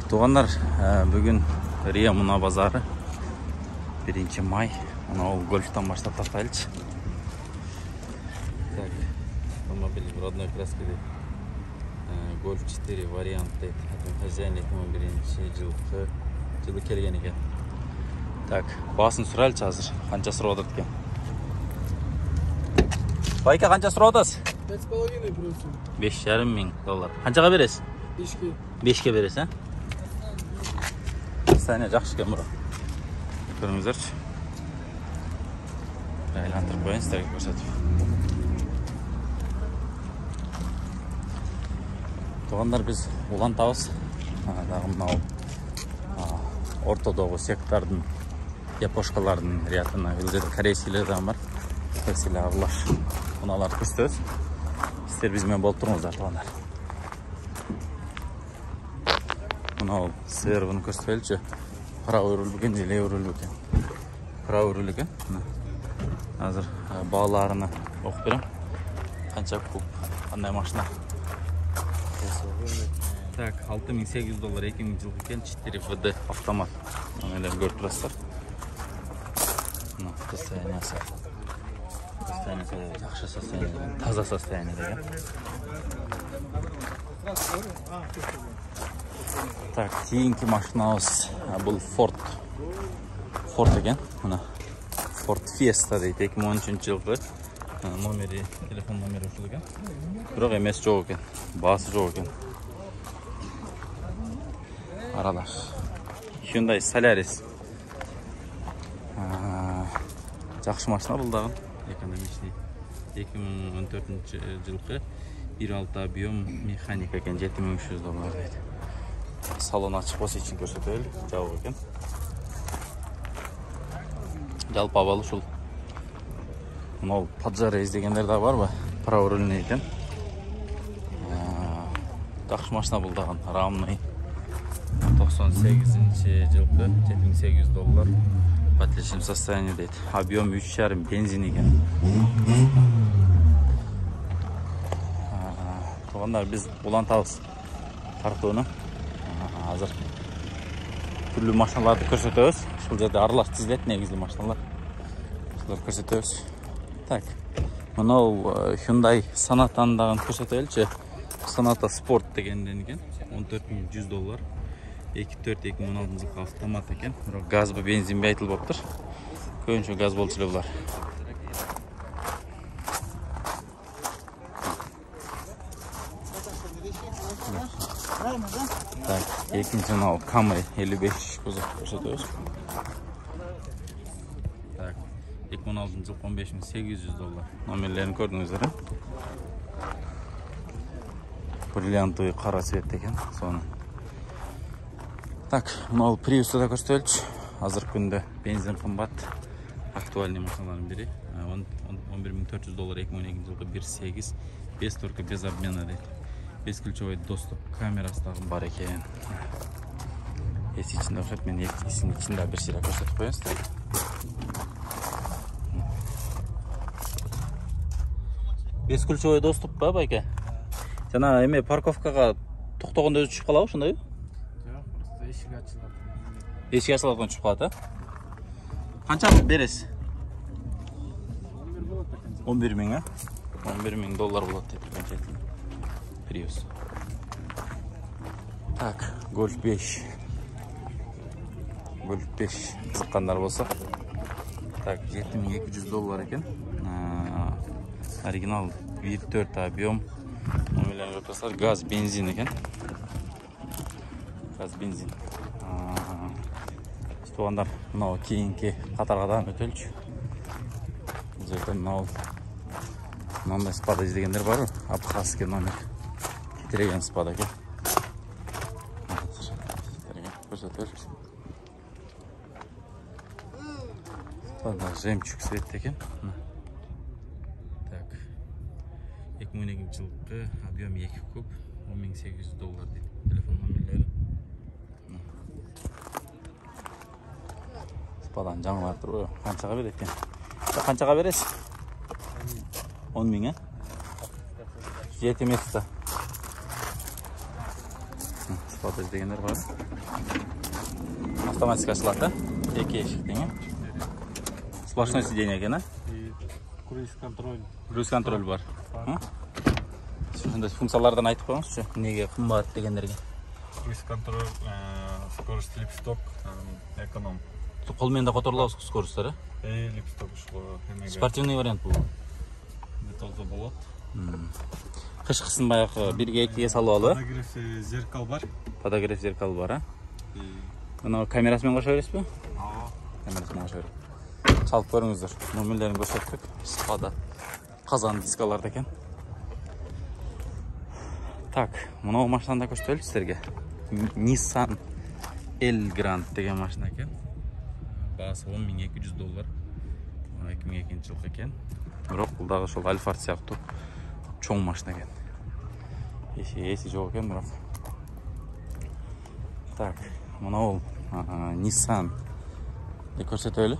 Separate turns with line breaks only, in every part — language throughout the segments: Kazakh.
Туғандар, бүгін Риа Муна базары 1 май. Ол гольфтан баштап тартайлычы. Так, автомобиль в родной краске. Гольф 4 варианты. Хозяин 2001 жылы келген екен. Так, басын сұрайлычы азыр. Қанша сұрап отыр екен? Байка, қанша сұрап отырсыз?
5,5 просто.
5,5 мың доллар. Қаншаға бересіз?
5'ke.
5'ke бересіз, ha? Saniye жақсы екен бұра. Көріңіздерші. Айландырып қойын сіздерге көрсетіп. Туғандар, біз улан табыз. Мынау ортодогу сектордың япошкалардың рядына үлгеді корейсилерден бар. Корейсилер аралаш. Бұналарды көрсетеміз. Сіздер бізмен болып тұрыңыздар, туғандар. Мынау сыр бұны көрсетпелі. Правый руль бүкен, левый руль бүкен. Правый руль екен. Азыр бағаларыны оқып берем. Қанша куб, қандай машина. Так, 6800 доллар, 2000 жыл екен, 4 ВД автомат. Онайлар көріп тұрасыздар. Состояниясы. Состояниясы жақсы состояние, таза состояние деген. Так, кейінгі машинамыз бұл Ford екен. Ford Fiesta дейді, 2013 жылғы номері, телефон номері ұшыл екен. Бірақ емес жоқ екен, басы жоқ екен. Аралаш. Hyundai Solaris. Жақсы машина бұлдағын. Экономичный. 2014 жылғы 1.6 объем механика екен, 7300 доллар дейді. Салон açık болса için көрсетелі, жауы екен. Жалпы абалы шул. Мынау Паджаро іздегендер де бар ба? Правый рульный екен. Жақсы машина бұлдағын. Рамный. 98 жылғы 7800 доллар. Подлежим состояние дейді. Объем 3,5 бензин екен. Туғандар, біз улан табыз тартуыны. Азыр түрлі машиналарды көрсетеміз. Бұл жерде аралас тізіледі негізді машиналар. Солар көрсетеміз. Так, мынау Hyundai Sonata'ndағын көрсетелікші. Sonata Sport дегенден екен. 14100 доллар. 2.4-2016 жылғы автомат екен. Газ бі бензин бі айтылып оптыр. Көбінше газ болчылы бұлар. Так, екінші мынау Camry 55 кузов көрсетеміз. Так, 2016 жыл 15800 доллар. Номерлерін көрдіңіздер. Бриллиантовый қара цвет екен. Соны. Так, мынау Prius'та да көрсетелікші. Азыр күнді бензин қымбат. Актуальный машиналардың бірі. 11400 доллар 2012 жылғы 1.8. 5 турка без обмена дейді. Бесключевой доступ камерасындағы бар екен. Есі ішінде ұқсат, мен есінің ішінде бір сирек көрсетіп қойыңыз. Бесключевой доступ ба, байке? Жана эме парковкаға тоқтағанда өзі түшіп қалау, шындай?
Жоқ, просто ешік ашылады.
Ешік ашылатқан түшіп қалады, қанша бересіз?
11 болады екен.
11 мың, а? 11 мың доллар болады дейді. Prius. Так, Golf 5. Golf 5 қызыққандар болса. Так, 7200 доллар екен. Оригинал 1.4 объем. Номерлерін көрсетсеңіздер, газ, бензин екен. Газ, бензин. Туғандар, мынау кейінгі қатарғадан өтелші. Бұл жерде мынандай спада іздегендер бар ғой, абхазский номер. Кетіреген спада екен. Көрсетелші. Спада жемчуг свет екен. Так, 2012 жылғы объем 2 куб, 10800 доллар дейді. Телефон номерлері. Спадан жаңылар тұр ғой. Қаншаға береді екен? Қаншаға бересіз? 10 мың, жетеместі. Spot degенler бар. Автоматик ашылады да? Екі ешіктен, е? Сплошной сиденье екен, а?
Круиз контроль.
Круиз контроль бар. Сондай функциялардан айтып қойыңызшы, неге қымбат дегендерге.
Круиз контроль, скорость липсток, эконом.
Қолмен де қотырлау скоростары?
Липсток ұшқы.
Спортивный вариант бұл.
Металлда болады.
Қышқысын баяғы бірге екіге салу алу.
Подогрев зеркал бар.
Подогрев зеркал бар, а? Мынау камерасымен қоша бересіз бе? Камерасымен қоша бересіз. Салып көріңіздер. Нөмірлерін көрсеттік. Спада қазан дискаларда екен. Так, мынау машинаны да көрсетелік сіздерге. Nissan Elgrand деген машина екен. Басы $10.200. 2002 жылғы екен. Бірақ бұлдағы шол Альфард сияқты чоң машина екен. Есі жоқ екен бірақ. Так, мынау Nissan деп көрсетелі.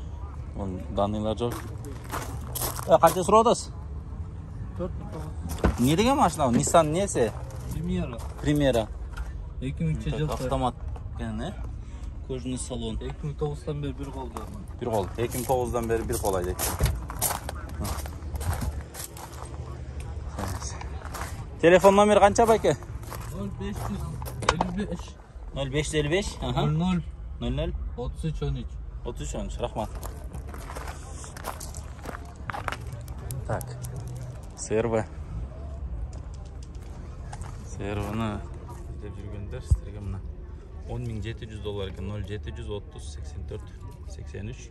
Ол даныйлар жоқ. Қанша сұрадыз?
4.9.
Не деген машина? Nissan несі?
Примера.
Примера.
2003 жылғы.
Автомат екен, кожаный салон.
2009-дан бері бір қолда.
Bir kol. 2009'dan beri bir kolaydı. Telefon numara kaça bakı?
0555
0555
00
00
33 13.
33 13. Rahmat. Так. Serva. Serva'nı izlep жүргендер сіздерге мына $10.700 екен. 0730 84 83.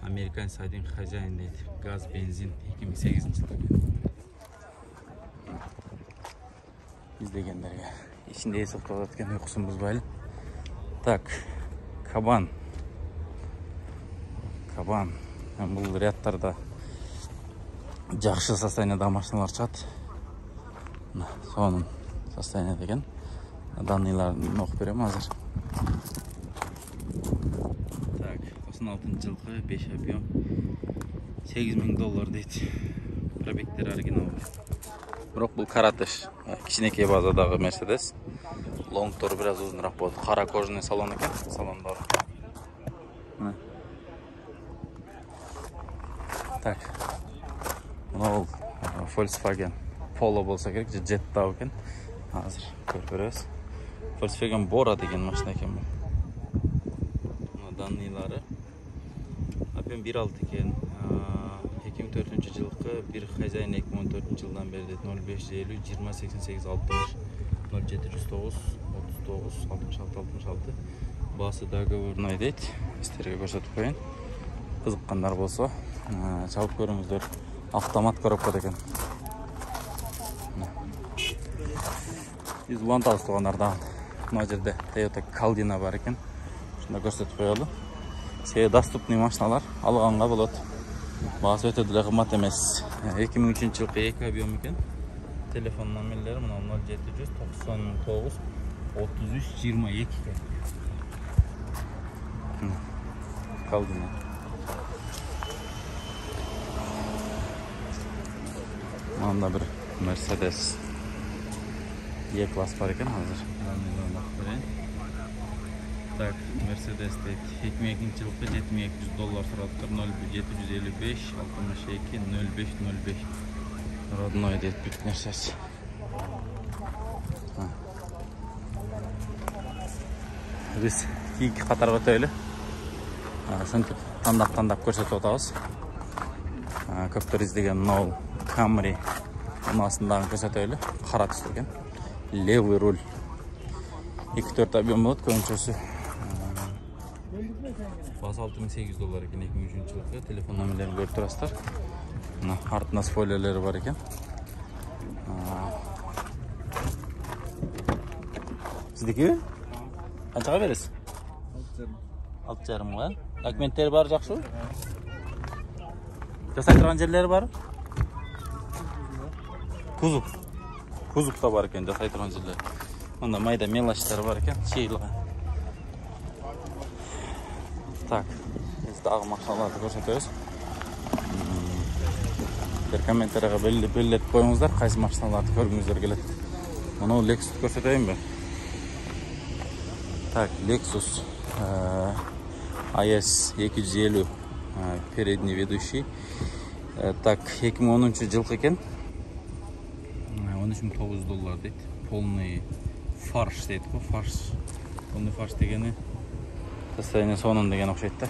Amerikan Siding хозяин дейді. Газ, бензин 2008 жылғы. İzlegендерге. İçinde есіп қалаткен ұйқысын бұзбайлы. Так. Кабан. Кабан. Бұл рядтарда жақсы состояниеда машиналар шығады. Соның состояние деген. Данныйларын оқып беремін азыр. Так, 96 жылғы 5 объем $8.000 дейді. Пробегтер оригинал. Бірақ бұл каратыш. Кішінекей базадағы Mercedes. Лонгтор біраз ұзынырақ болды. Қара кожаный салон екен. Салондар. Так. Мынау Volkswagen Polo болса керек, Jetta екен. Азыр көріп көресіз. Volkswagen Bora деген машина екен бұл. Данныйлары. Апен 1.6 екен. 2004 жылғы бір хозяин 2014 жылдан бері дейді. 0550 20 88 60 0709 39 66 66. Басы договорный дейді. Сіздерге көрсетіп қойын. Қызыққандар болса, чалып көріңіздер. Автомат коробка екен. Біз ұлан табыстығандардан мына жерде Toyota Caldina бар екен. Шында көрсетіп қойылды. Сізге доступный машиналар алғанға болады. Басы өте де қымбат емес. 2003 жылғы 2 объем екен. Телефон номерлері мына 0799 33 22 екен. Caldina. Мында бір Mercedes E-класс бар екен hazır. Так, Mercedes дейді. 2002 жылғы $7.200 сұрадықтыр. 0755 62 05 05. Родной дейді бүт нәрсесі. Біз кейкі қатарға өтейлі. Сөйтіп таңдап көрсетіп отырмыз. Көптер іздеген мынау Camry. Оның астындағы көрсетейлі. Қара түстірген. Левый руль. 2-4 объем болады көңілшесі. Басы $6.800 екен 2003 жылғы. Телефон номерлерін көріп тұрасыздар. Артында спойлерлері бар екен. Сіздеке? Қаншаға бересіз? 6,5 ғой. Документтері бар жақсы? Жасай тұрған жерлері бар? Кузов та бар екен, жасай тұрған жерлері. Онда майда мелочтары бар екен, шейілған. Так, біз дағы машиналарды көрсетеміз. Комментарияға белгілеп қойыңыздар, қайсы машиналарды көргіңіздер келеді. Мұны Lexus көрсетейін бе? Так, Lexus IS 250 передний ведущий. Так, 2010 жылкы экен. $13.900 дейт. Полный фарш дейт го, фарш. Полный фарш дегени состояние сонун деген окшойт да.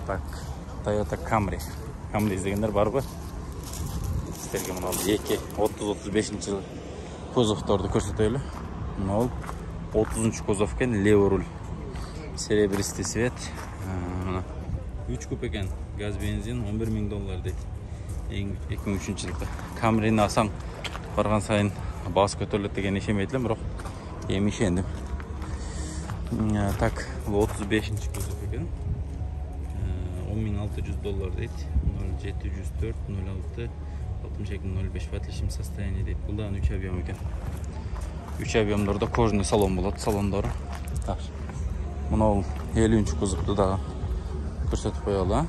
Так, Toyota Camry. Camry издегендер бар го? Сіздерге мынау 2.30-35 жыл кузовторду көрсөтөлү. Мынау 30 кузов экен, левый руль. Серебристый свет. 3 куб экен. Газ бензин $11.000 дейт. 2003 жылкы. Camry'ni алсаң барган сайын баасы көтөрүлөт деген ишенбейт элем, бирок эми ишендим. Так, бул 35 кузов экен. $10.600 дейт. 0704 06 6205 в отличном состоянии дейт. Бул да 3 объем экен. 3 объемдордо кожаный салон болот, салондору. Так. Мына 50 кузовду да көрсөтүп коелу.